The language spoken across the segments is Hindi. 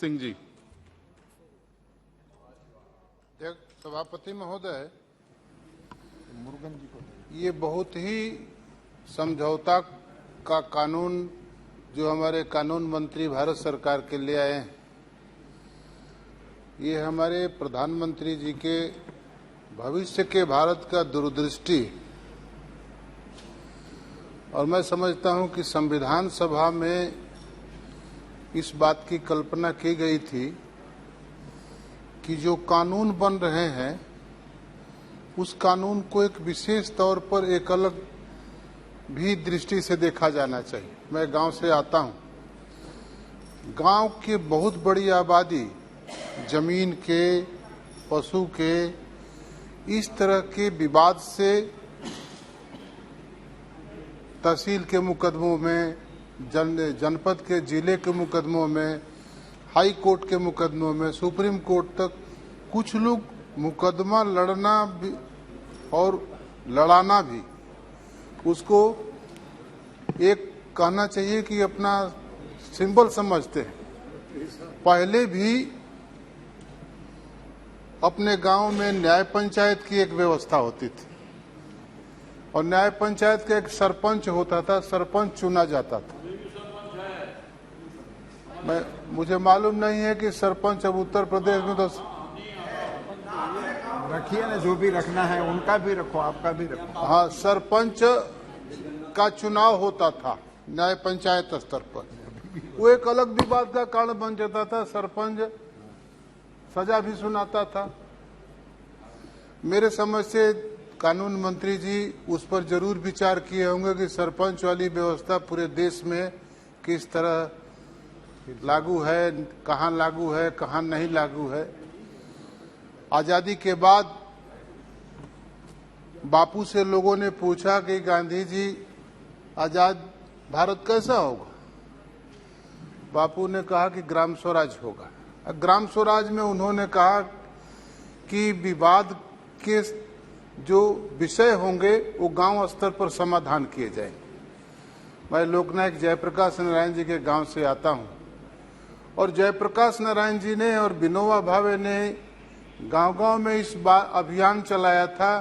सिंह जी। सभापति महोदय, ये बहुत ही समझौता का कानून जो हमारे कानून मंत्री भारत सरकार के ले आए हैं, ये हमारे प्रधानमंत्री जी के भविष्य के भारत का दूरदृष्टि, और मैं समझता हूं कि संविधान सभा में इस बात की कल्पना की गई थी कि जो कानून बन रहे हैं उस कानून को एक विशेष तौर पर एक अलग भी दृष्टि से देखा जाना चाहिए। मैं गांव से आता हूं। गांव की बहुत बड़ी आबादी जमीन के, पशु के, इस तरह के विवाद से तहसील के मुकदमों में, जनपद के जिले के मुकदमों में, हाई कोर्ट के मुकदमों में, सुप्रीम कोर्ट तक कुछ लोग मुकदमा लड़ना भी और लड़ाना भी उसको एक कहना चाहिए कि अपना सिंबल समझते हैं। पहले भी अपने गांव में न्याय पंचायत की एक व्यवस्था होती थी और न्याय पंचायत का एक सरपंच होता था, सरपंच चुना जाता था। मुझे मालूम नहीं है कि सरपंच अब उत्तर प्रदेश में तो रखिए ना, जो भी रखना है उनका भी रखो, आपका भी रखो। हाँ, सरपंच का चुनाव होता था न्याय पंचायत स्तर पर। वो एक अलग विवाद का कारण बन जाता था। सरपंच सजा भी सुनाता था। मेरे समझ से कानून मंत्री जी उस पर जरूर विचार किए होंगे कि सरपंच वाली व्यवस्था पूरे देश में किस तरह लागू है, कहाँ लागू है, कहाँ नहीं लागू है। आजादी के बाद बापू से लोगों ने पूछा कि गांधी जी आजाद भारत कैसा होगा। बापू ने कहा कि ग्राम स्वराज होगा। ग्राम स्वराज में उन्होंने कहा कि विवाद के जो विषय होंगे वो गांव स्तर पर समाधान किए जाएंगे। मैं लोकनायक जयप्रकाश नारायण जी के गांव से आता हूं और जयप्रकाश नारायण जी ने और विनोबा भावे ने गांव-गांव में इस बार अभियान चलाया था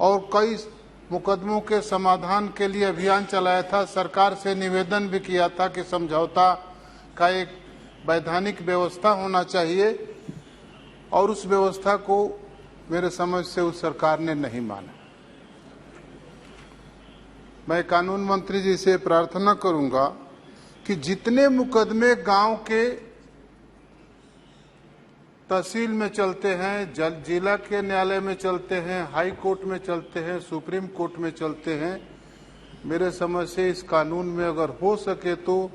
और कई मुकदमों के समाधान के लिए अभियान चलाया था। सरकार से निवेदन भी किया था कि समझौता का एक वैधानिक व्यवस्था होना चाहिए और उस व्यवस्था को मेरे समझ से उस सरकार ने नहीं माना। मैं कानून मंत्री जी से प्रार्थना करूंगा कि जितने मुकदमे गांव के तहसील में चलते हैं, जिला के न्यायालय में चलते हैं, हाई कोर्ट में चलते हैं, सुप्रीम कोर्ट में चलते हैं, मेरे समझ से इस कानून में अगर हो सके तो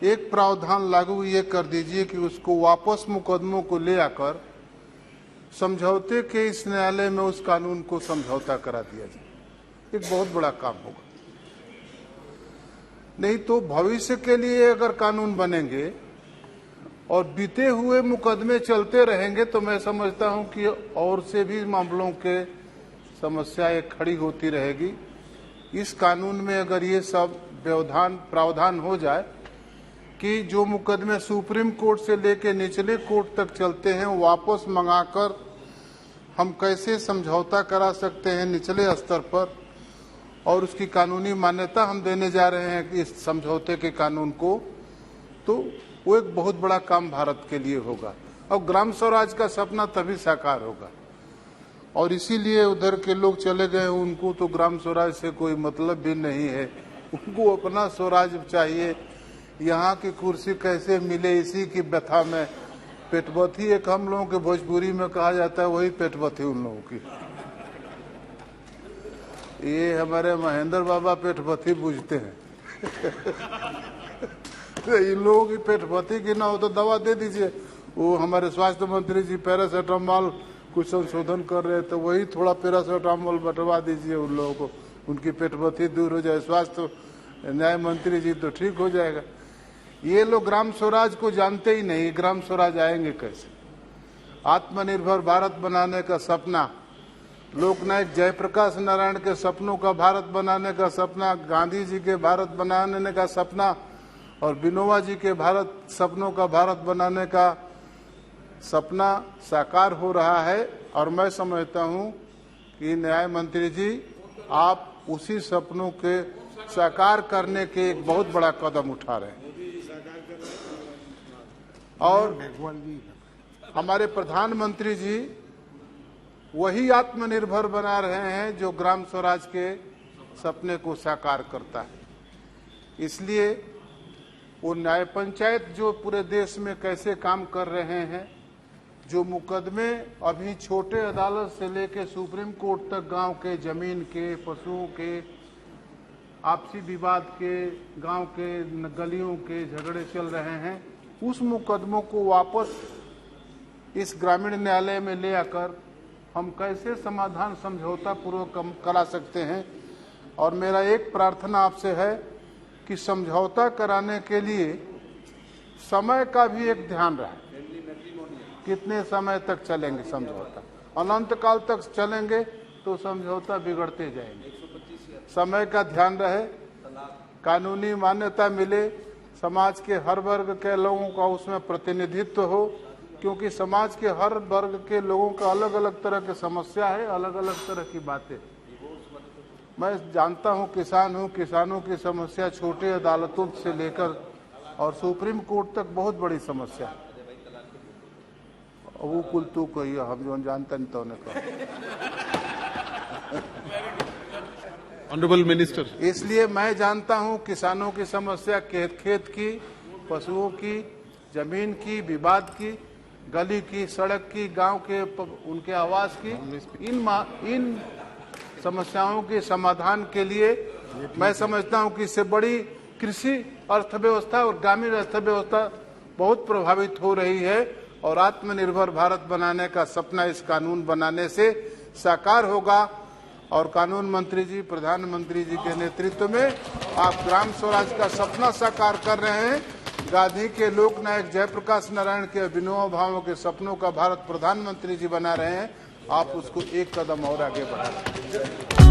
एक प्रावधान लागू ये कर दीजिए कि उसको वापस मुकदमों को ले आकर समझौते के इस न्यायालय में उस कानून को समझौता करा दिया जाए। एक बहुत बड़ा काम होगा। नहीं तो भविष्य के लिए अगर कानून बनेंगे और बीते हुए मुकदमे चलते रहेंगे तो मैं समझता हूं कि और से भी मामलों के समस्याएं खड़ी होती रहेगी। इस कानून में अगर ये सब प्रावधान हो जाए कि जो मुकदमे सुप्रीम कोर्ट से लेकर निचले कोर्ट तक चलते हैं वापस मंगाकर हम कैसे समझौता करा सकते हैं निचले स्तर पर, और उसकी कानूनी मान्यता हम देने जा रहे हैं कि इस समझौते के कानून को, तो वो एक बहुत बड़ा काम भारत के लिए होगा और ग्राम स्वराज का सपना तभी साकार होगा। और इसीलिए उधर के लोग चले गए, उनको तो ग्राम स्वराज से कोई मतलब भी नहीं है। उनको अपना स्वराज चाहिए। यहाँ की कुर्सी कैसे मिले इसी की व्यथा में पेटवथी एक हम लोगों के भोजपुरी में कहा जाता है, वही पेटवथी उन लोगों की। ये हमारे महेंद्र बाबा पेटवथी पूछते हैं। इन लोगों की पेटवथी की ना हो तो दवा दे दीजिए। वो हमारे स्वास्थ्य मंत्री जी पैरासीटामोल कुछ संशोधन कर रहे हैं तो वही थोड़ा पैरासीटामोल बंटवा दीजिए उन लोगों को, उनकी पेटवथी दूर हो जाए। स्वास्थ्य न्याय मंत्री जी तो ठीक हो जाएगा। ये लोग ग्राम स्वराज को जानते ही नहीं। ग्राम स्वराज आएंगे कैसे? आत्मनिर्भर भारत बनाने का सपना, लोकनायक जयप्रकाश नारायण के सपनों का भारत बनाने का सपना, गांधी जी के भारत बनाने का सपना और विनोबा जी के भारत सपनों का भारत बनाने का सपना साकार हो रहा है। और मैं समझता हूं कि न्याय मंत्री जी आप उसी सपनों के साकार करने के एक बहुत बड़ा कदम उठा रहे हैं। और हमारे प्रधानमंत्री जी वही आत्मनिर्भर बना रहे हैं जो ग्राम स्वराज के सपने को साकार करता है। इसलिए वो न्याय पंचायत जो पूरे देश में कैसे काम कर रहे हैं, जो मुकदमे अभी छोटे अदालत से लेकर सुप्रीम कोर्ट तक गांव के जमीन के, पशुओं के, आपसी विवाद के, गांव के गलियों के झगड़े चल रहे हैं, उस मुकदमों को वापस इस ग्रामीण न्यायालय में ले आकर हम कैसे समाधान समझौता पूर्वक करा सकते हैं। और मेरा एक प्रार्थना आपसे है कि समझौता कराने के लिए समय का भी एक ध्यान रहे। कितने समय तक चलेंगे समझौता? अनंत काल तक चलेंगे तो समझौता बिगड़ते जाएंगे। समय का ध्यान रहे, कानूनी मान्यता मिले, समाज के हर वर्ग के लोगों का उसमें प्रतिनिधित्व हो, क्योंकि समाज के हर वर्ग के लोगों का अलग अलग तरह की समस्या है, अलग अलग तरह की बातें। मैं जानता हूं, किसान हूं, किसानों की समस्या छोटे अदालतों से लेकर और सुप्रीम कोर्ट तक बहुत बड़ी समस्या है। वो कुल तू कहिए, हम जो जानते नहीं तो ऑनरेबल मिनिस्टर। इसलिए मैं जानता हूं किसानों की समस्या खेत की, पशुओं की, जमीन की, विवाद की, गली की, सड़क की, गांव के उनके आवास की, इन समस्याओं के समाधान के लिए मैं समझता हूं कि इससे बड़ी कृषि अर्थव्यवस्था और ग्रामीण अर्थव्यवस्था बहुत प्रभावित हो रही है। और आत्मनिर्भर भारत बनाने का सपना इस कानून बनाने से साकार होगा। और कानून मंत्री जी, प्रधानमंत्री जी के नेतृत्व में आप ग्राम स्वराज का सपना साकार कर रहे हैं। गांधी के लोकनायक जयप्रकाश नारायण के विनोबा भावे के सपनों का भारत प्रधानमंत्री जी बना रहे हैं। आप उसको एक कदम और आगे बढ़ा रहे हैं।